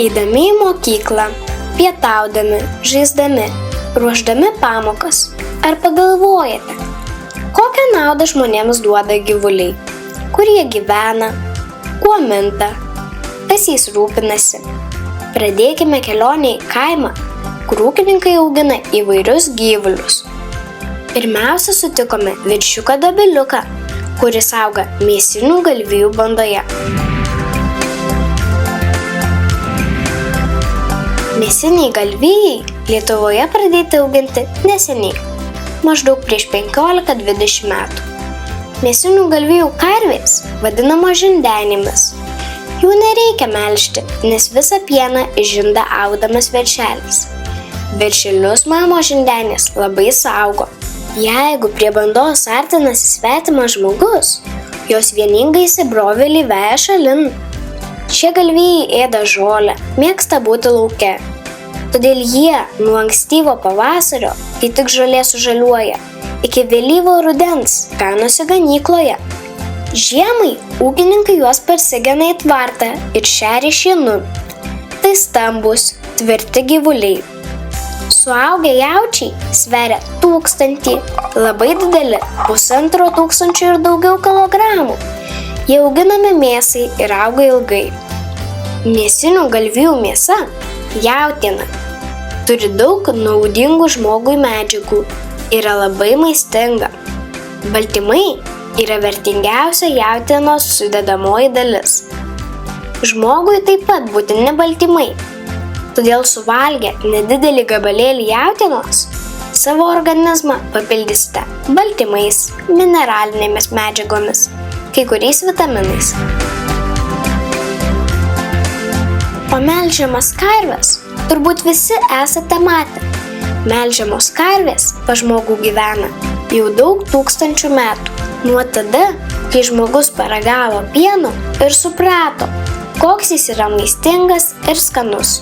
Eidami į mokyklą, pietaudami, žaisdami, ruošdami pamokas, ar pagalvojate, kokią naudą žmonėms duoda gyvuliai, kur jie gyvena, kuo minta, kas jais rūpinasi. Pradėkime kelionę į kaimą, kur ūkininkai augina įvairius gyvulius. Pirmiausia sutikome viščiuką dobiliuką, kuris auga mėsinių galvijų bandoje. Mėsiniai galvijai Lietuvoje pradėti auginti neseniai, maždaug prieš 15-20 metų. Mėsinių galvijų karvės vadinamos žindenėmis. Jų nereikia melžti, nes visą pieną išžinda augdamas veršelis. Veršelius mamos žindenės labai saugo. Jeigu prie bandos artinasi svetimas žmogus, jos vieningai įsibrovėlį veja šalin. Šie galvijai ėda žolę, mėgsta būti lauke. Todėl jie nuo ankstyvo pavasario, kai tik žolė sužaliuoja, iki vėlyvo rudens ganosi ganykloje. Žiemai ūkininkai juos parsigena į tvartą ir šeria šienu. Tai stambus, tvirti gyvuliai. Suaugę jaučiai sveria 1000, labai dideli 1500 ir daugiau kilogramų. Jie auginami mėsai ir auga ilgai. Mėsinių galvijų mėsa, jautiena, turi daug naudingų žmogui medžiagų, yra labai maistinga. Baltymai yra vertingiausia jautienos sudedamoji dalis. Žmogui taip pat būtini baltymai. Todėl suvalgę nedidelį gabalėlį jautienos, savo organizmą papildysite baltymais, mineralinėmis medžiagomis, kai kuriais vitaminais. O melžiamas karves turbūt visi esate matę. Melžiamos karvės pas žmogų gyvena jau daug tūkstančių metų. Nuo tada, kai žmogus paragavo pieno ir suprato, koks jis yra maistingas ir skanus.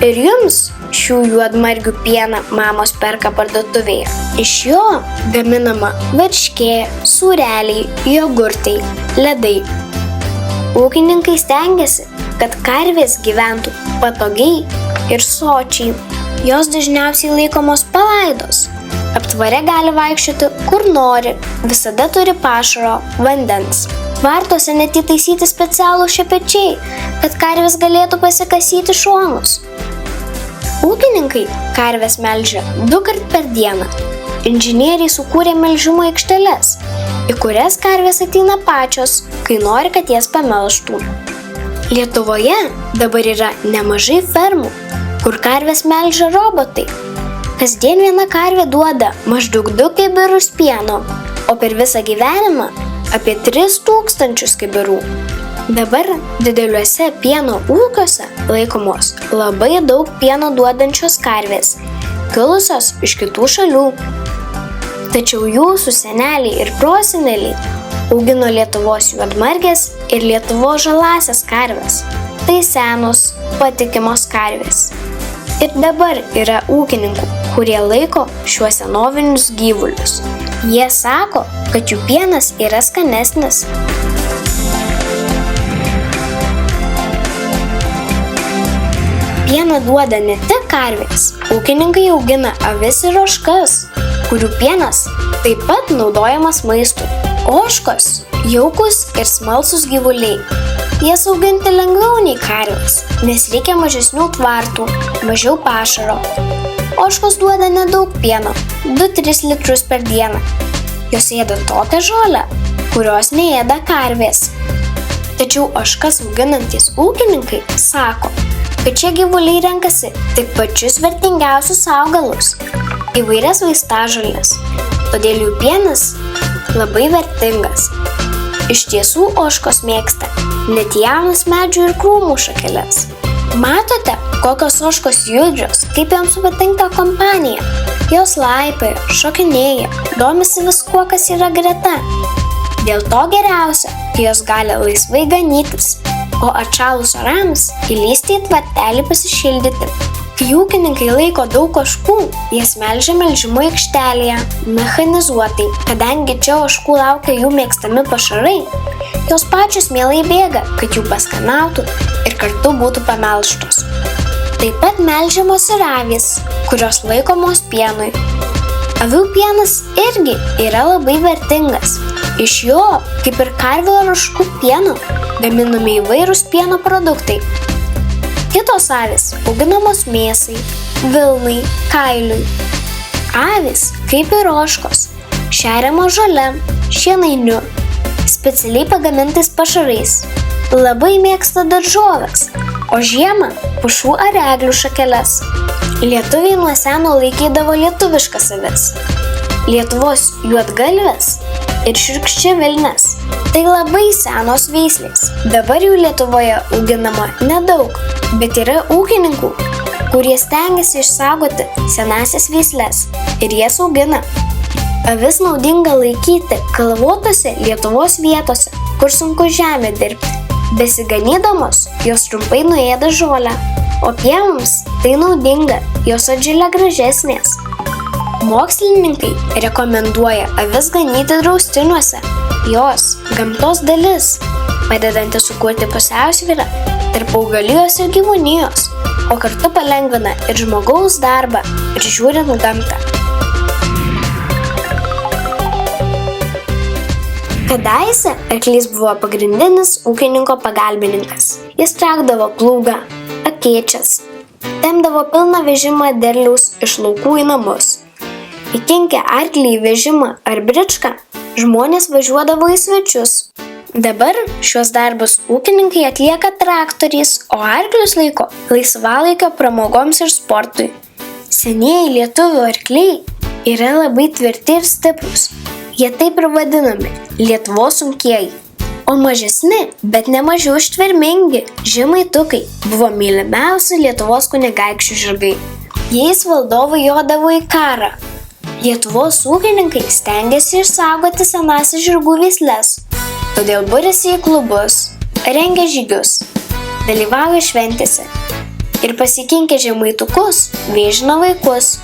Ir jums šių juodmargių pieną mamos perka parduotuvėje. Iš jo gaminama varškė, sūreliai, jogurtai, ledai. Ūkininkai stengiasi, kad karvės gyventų patogiai ir sočiai. Jos dažniausiai laikomos palaidos. Aptvare gali vaikščioti kur nori, visada turi pašaro, vandens. Tvartuose net įtaisyti specialų šepečiai, kad karvės galėtų pasikasyti šonus. Ūkininkai karves melžia 2 kartus per dieną. Inžinieriai sukūrė melžimo aikšteles, į kurias karvės ateina pačios, kai nori, kad jas pamelžtų. Lietuvoje dabar yra nemažai fermų, kur karves melžia robotai. Kasdien viena karvė duoda maždaug 2 kibirus pieno, o per visą gyvenimą apie 3000 kibirų. Dabar dideliuose pieno ūkiuose laikomos labai daug pieno duodančios karvės, kilusios iš kitų šalių. Tačiau jūsų seneliai ir proseneliai augino Lietuvos juodmargės ir Lietuvos žaliąsias karves. Tai senos, patikimos karvės. Ir dabar yra ūkininkų, kurie laiko šiuos senovinius gyvulius. Jie sako, kad jų pienas yra skanesnis. Pieną duoda ne tik karvės. Ūkininkai augina avis ir ožkas, kurių pienas taip pat naudojamas maistui. Ožkos jaukus ir smalsūs gyvuliai. Jas auginti lengviau nei karvės, nes reikia mažesnių tvartų, mažiau pašaro. Ožkos duoda nedaug pieno, 2-3 litrus per dieną. Jos ėda tokią žolę, kurios neėda karvės. Tačiau ožkas auginantys ūkininkai sako, kad šie gyvuliai renkasi tik pačius vertingiausius augalus, įvairias vaistažoles, todėl jų pienas labai vertingas. Iš tiesų ožkos mėgsta net jaunas medžių ir krūmų šakeles. Matote, kokios ožkos judrios, kaip joms patinka kompanija. Jos laipioja, šokinėja, domisi viskuo, kas yra greta. Dėl to geriausia, kai jos gali laisvai ganytis, o atšalus orams įlįsti į tvartelį pasišildyti. Kai ūkininkai laiko daug ožkų, jas melžia melžimo aikštelėje, mechanizuotai. Kadangi čia ožkų laukia jų mėgstami pašarai, jos pačios mielai bėga, kad jų paskanautų ir kartu būtų pamelžtos. Taip pat melžiamos ir avys, kurios laikomos pienui. Avių pienas irgi yra labai vertingas. Iš jo, kaip ir karvių ar ožkų pieno, gaminami įvairūs pieno produktai. Kitos avys auginamos mėsai, vilnai, kailiui. Avys, kaip ir ožkos, šeriamos žole, šienainiu, specialiai pagamintais pašarais. Labai mėgsta daržoves, o žiemą pušų ar eglių šakeles. Lietuviai nuo seno laikydavo lietuviškas avis. Lietuvos juodgalvės ir šiurkščiavilnės. Tai labai senos veislės. Dabar jų Lietuvoje auginama nedaug, bet yra ūkininkų, kurie stengiasi išsaugoti senasias veisles ir jas augina. Avis naudinga laikyti kalvotose Lietuvos vietose, kur sunku žemę dirbti. Besiganydamos, jos trumpai nuėda žolę, o pievoms tai naudinga, jos atželia gražesnės. Mokslininkai rekomenduoja avis ganyti draustiniuose. Jos gamtos dalis, padedanti sukurti pusiausvyrą tarp augalijos ir gyvūnijos, o kartu palengvina ir žmogaus darbą prižiūrint gamtą. Kadaise arklys buvo pagrindinis ūkininko pagalbininkas. Jis traukdavo plūgą, akėčias, tempdavo pilną vežimą derliaus iš laukų į namus. Įkinkę arklį į vežimą ar bričką, žmonės važiuodavo į svečius. Dabar šios darbus ūkininkai atlieka traktoriais, o arklius laiko laisvalaikio pramogoms ir sportui. Senieji lietuvių arkliai yra labai tvirti ir stiprūs. Jie taip ir vadinami – Lietuvos sunkieji. O mažesni, bet nemažiau ištvermingi žemaitukai buvo mylimiausi Lietuvos kunigaikščių žirgai. Jais valdovai jodavo į karą. Lietuvos ūkininkai stengiasi išsaugoti senasias žirgų veisles, todėl buriasi į klubus, rengia žygius, dalyvauja šventėse ir pasikinkę žemaitukus vėžina vaikus.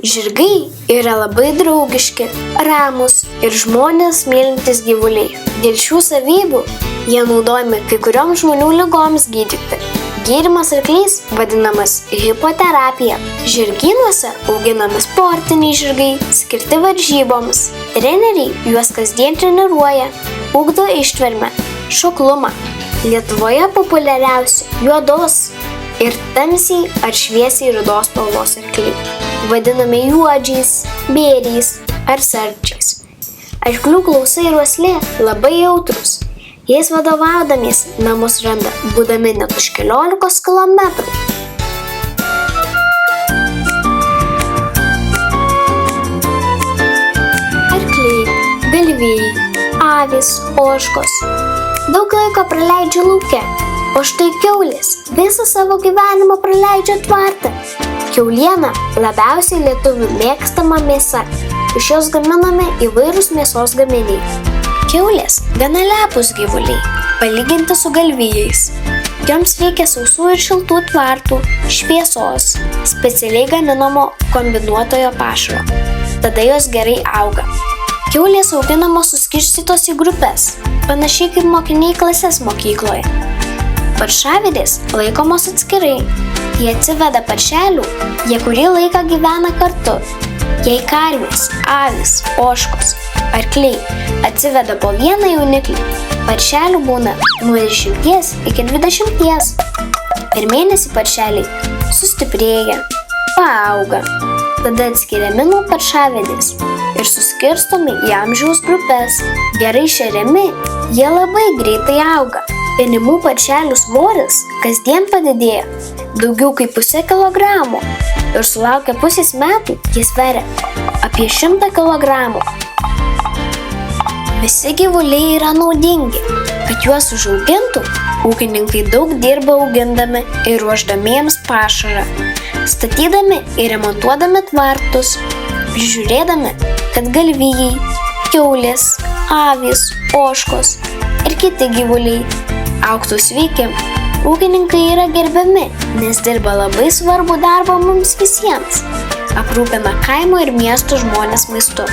Žirgai yra labai draugiški, ramūs ir žmonės mylintys gyvuliai. Dėl šių savybių jie naudojami kai kurioms žmonių ligoms gydyti. Gydymas arkliais vadinamas hipoterapija. Žirgynuose auginami sportiniai žirgai, skirti varžyboms. Treneriai juos kasdien treniruoja, ugdo ištvermę, šoklumą. Lietuvoje populiariausi juodos ir tamsiai ar šviesiai rudos spalvos arkliai, vadinami juodžiais, bėriais ar sardžiais. Arklių klausa ir uoslė labai jautrūs. Jais vadovaudamiesi namus randa, būdami net už 14 kilometrų. Arkliai, galvijai, avys, ožkos daug laiko praleidžia lauke, o štai kiaulės visą savo gyvenimą praleidžia tvarte. Kiauliena labiausiai lietuvių mėgstama mėsa. Iš jos gaminami įvairūs mėsos gaminiai. Kiaulės gana lepūs gyvuliai, palyginti su galvijais. Joms reikia sausų ir šiltų tvartų, šviesos, specialiai gaminamo kombinuotojo pašaro. Tada jos gerai auga. Kiaulės auginamos suskirstytos į grupes, panašiai kaip mokiniai klases mokykloje. Paršavedės laikomos atskirai. Jie atsiveda paršelių, jie kurį laiką gyvena kartu. Jei karvės, avys, ožkos, arkliai atsiveda po vieną jauniklį, paršelių būna nuo 10 iki 20. Per mėnesį paršeliai sustiprėja, paauga. Tada atskiriami nuo paršavedės ir suskirstomi į amžiaus grupes. Gerai šeriami, jie labai greitai auga. Penimų paršelių svoris kasdien padidėja daugiau kaip 0,5 kilogramo ir sulaukę pusės metų jis sveria apie 100 kilogramų. Visi gyvuliai yra naudingi. Kad juos užaugintų, ūkininkai daug dirba augindami ir ruošdami jiems pašarą, statydami ir remontuodami tvartus, prižiūrėdami, kad galvijai, kiaulės, avys, ožkos ir kiti gyvuliai augtų sveiki. Ūkininkai yra gerbiami, nes dirba labai svarbų darbą mums visiems. Aprūpina kaimo ir miestų žmonės maistu.